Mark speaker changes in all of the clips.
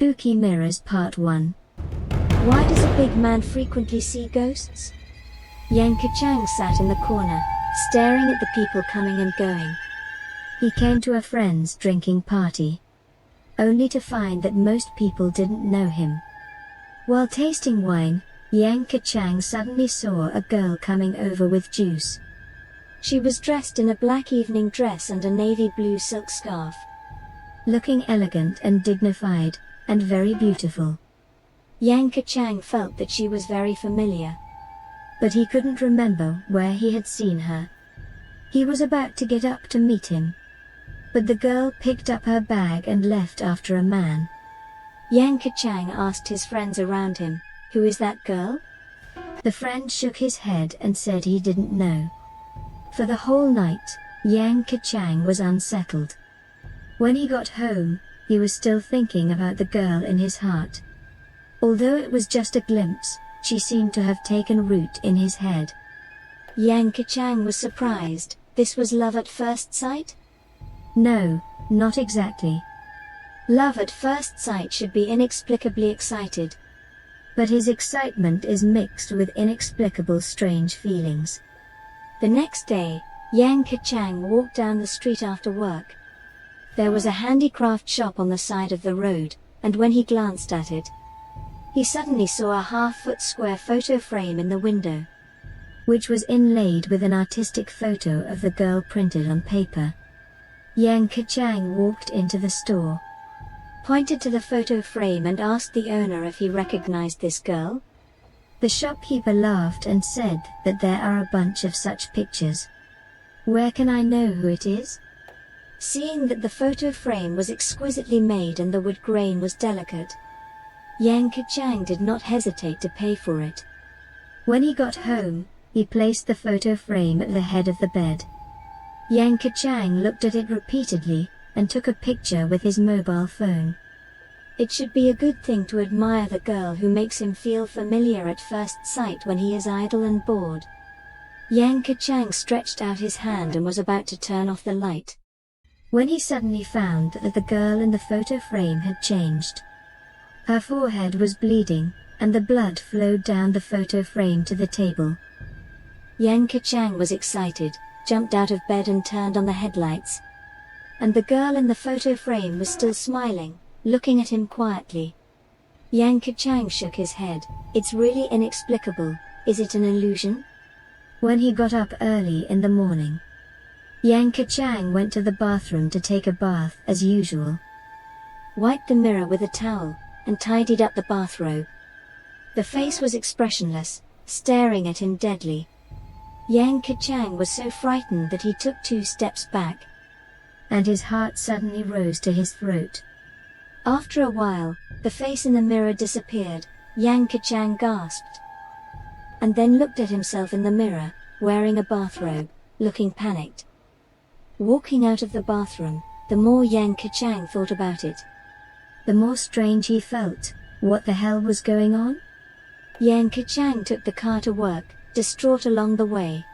Speaker 1: Spooky Mirrors Part 1. Why does a big man frequently see ghosts? Yang Kachang sat in the corner, staring at the people coming and going. He came to a friend's drinking party, only to find that most people didn't know him. While tasting wine, Yang Kachang suddenly saw a girl coming over with juice. She was dressed in a black evening dress and a navy blue silk scarf, looking elegant and dignified, and very beautiful. Yang Kachang felt that she was very familiar, but he couldn't remember where he had seen her. He was about to get up to meet him, but the girl picked up her bag and left after a man. Yang Kachang asked his friends around him, "Who is that girl?" The friend shook his head and said he didn't know. For the whole night, Yang Kachang was unsettled. When he got home, he was still thinking about the girl in his heart. Although it was just a glimpse, she seemed to have taken root in his head. Yang Kachang was surprised. This was love at first sight? No, not exactly. Love at first sight should be inexplicably excited, but his excitement is mixed with inexplicable strange feelings. The next day, Yang Kachang walked down the street after work. There was a handicraft shop on the side of the road, and when he glanced at it, he suddenly saw a half-foot square photo frame in the window, which was inlaid with an artistic photo of the girl printed on paper. Yang Kachang walked into the store, pointed to the photo frame and asked the owner if he recognized this girl. The shopkeeper laughed and said that there are a bunch of such pictures. "Where can I know who it is?" Seeing that the photo frame was exquisitely made and the wood grain was delicate, Yang Kachang did not hesitate to pay for it. When he got home, he placed the photo frame at the head of the bed. Yang Kachang looked at it repeatedly, and took a picture with his mobile phone. It should be a good thing to admire the girl who makes him feel familiar at first sight when he is idle and bored. Yang Kachang stretched out his hand and was about to turn off the light, when he suddenly found that the girl in the photo frame had changed. Her forehead was bleeding, and the blood flowed down the photo frame to the table. Yang Kachang was excited, jumped out of bed and turned on the headlights. And the girl in the photo frame was still smiling, looking at him quietly. Yang Kachang shook his head. "It's really inexplicable. Is it an illusion?" When he got up early in the morning, Yang Kachang went to the bathroom to take a bath as usual, wiped the mirror with a towel, and tidied up the bathrobe. The face was expressionless, staring at him deadly. Yang Kachang was so frightened that he took 2 steps back, and his heart suddenly rose to his throat. After a while, the face in the mirror disappeared. Yang Kachang gasped, and then looked at himself in the mirror, wearing a bathrobe, looking panicked. Walking out of the bathroom, the more Yang Kachang thought about it, the more strange he felt. What the hell was going on? Yang Kachang took the car to work, distraught along the way.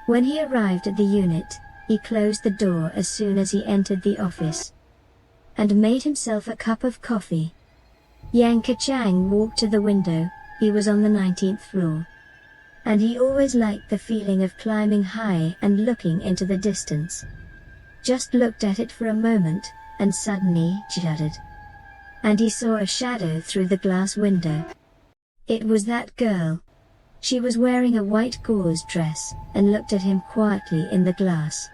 Speaker 1: When he arrived at the unit, he closed the door as soon as he entered the office, and made himself a cup of coffee. Yang Kachang walked to the window. He was on the 19th floor, and he always liked the feeling of climbing high and looking into the distance. Just looked at it for a moment, and suddenly shuddered, and he saw a shadow through the glass window. It was that girl. She was wearing a white gauze dress, and looked at him quietly in the glass.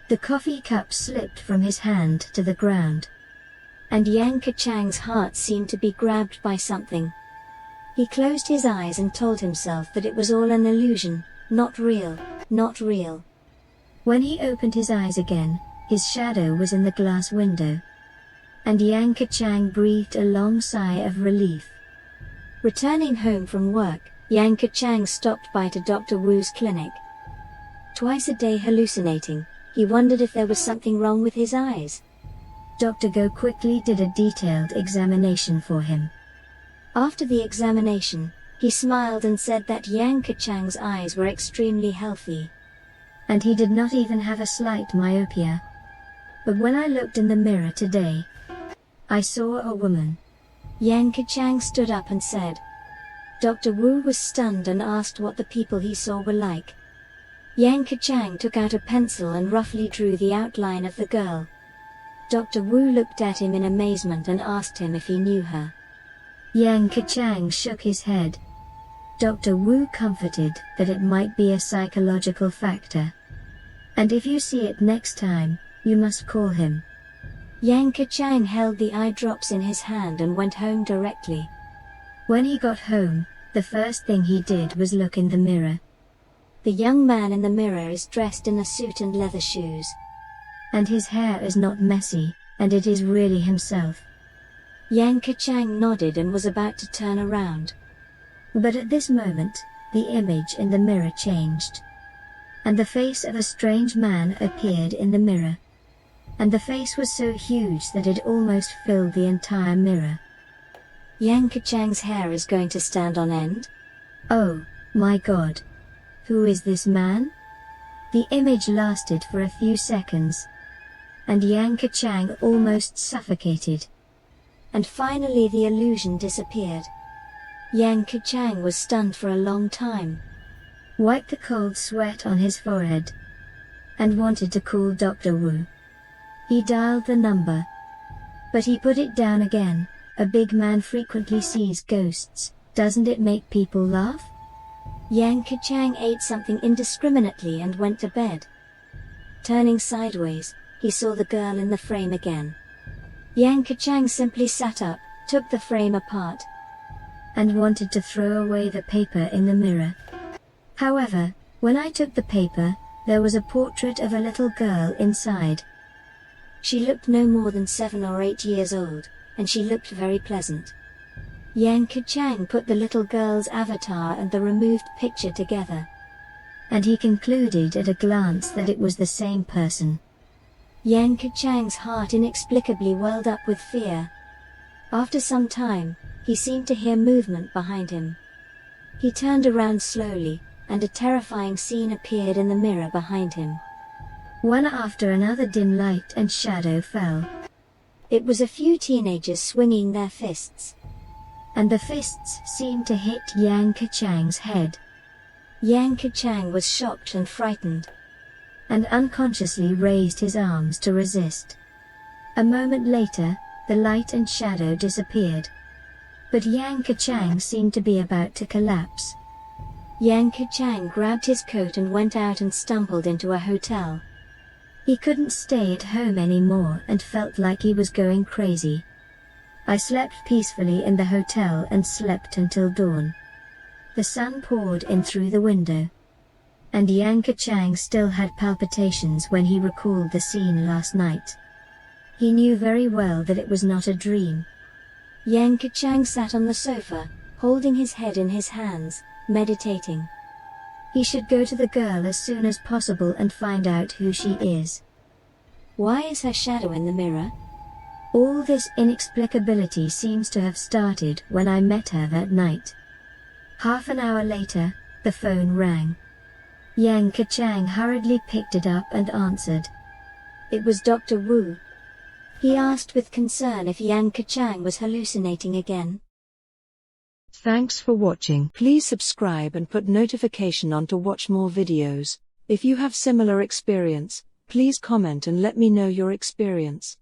Speaker 1: The coffee cup slipped from his hand to the ground, and Yang Kachang's heart seemed to be grabbed by something. He closed his eyes and told himself that it was all an illusion, not real, not real. When he opened his eyes again, his shadow was in the glass window, and Yang Kachang breathed a long sigh of relief. Returning home from work, Yang Kachang stopped by to Dr. Wu's clinic. Twice a day hallucinating, he wondered if there was something wrong with his eyes. Dr. Go quickly did a detailed examination for him. After the examination, he smiled and said that Yang Kachang's eyes were extremely healthy, and he did not even have a slight myopia. But when I looked in the mirror today, I saw a woman. Yang Kachang stood up and said. Dr. Wu was stunned and asked what the people he saw were like. Yang Kachang took out a pencil and roughly drew the outline of the girl. Dr. Wu looked at him in amazement and asked him if he knew her. Yang Kachang shook his head. Dr. Wu comforted that it might be a psychological factor. And if you see it next time, you must call him. Yang Kachang held the eye drops in his hand and went home directly. When he got home, the first thing he did was look in the mirror. The young man in the mirror is dressed in a suit and leather shoes. And his hair is not messy, and it is really himself. Yang Kachang nodded and was about to turn around. But at this moment, the image in the mirror changed. And the face of a strange man appeared in the mirror. And the face was so huge that it almost filled the entire mirror. Yang Kachang's hair is going to stand on end? Oh, my God. Who is this man? The image lasted for a few seconds. And Yang Kachang almost suffocated. And finally the illusion disappeared. Yang Kachang was stunned for a long time. Wiped the cold sweat on his forehead. And wanted to call Dr. Wu. He dialed the number. But he put it down again. A big man frequently sees ghosts. Doesn't it make people laugh? Yang Kachang ate something indiscriminately and went to bed. Turning sideways, he saw the girl in the frame again. Yang Kachang simply sat up, took the frame apart, and wanted to throw away the paper in the mirror. However, when I took the paper, there was a portrait of a little girl inside. She looked no more than 7 or 8 years old, and she looked very pleasant. Yang Kachang put the little girl's avatar and the removed picture together. And he concluded at a glance that it was the same person. Yang Kachang's heart inexplicably welled up with fear. After some time, he seemed to hear movement behind him. He turned around slowly, and a terrifying scene appeared in the mirror behind him. One after another dim light and shadow fell. It was a few teenagers swinging their fists. And the fists seemed to hit Yang Kachang's head. Yang Kachang was shocked and frightened. And unconsciously raised his arms to resist. A moment later, the light and shadow disappeared. But Yang Kachang seemed to be about to collapse. Yang Kachang grabbed his coat and went out and stumbled into a hotel. He couldn't stay at home anymore and felt like he was going crazy. I slept peacefully in the hotel and slept until dawn. The sun poured in through the window. And Yang Kachang still had palpitations when he recalled the scene last night. He knew very well that it was not a dream. Yang Kachang sat on the sofa, holding his head in his hands, meditating. He should go to the girl as soon as possible and find out who she is. Why is her shadow in the mirror? All this inexplicability seems to have started when I met her that night. Half an hour later, the phone rang. Yang Kachang hurriedly picked it up and answered. It was Dr. Wu. He asked with concern if Yang Kachang was hallucinating again.
Speaker 2: Thanks for watching. Please subscribe and put notification on to watch more videos. If you have similar experience, please comment and let me know your experience.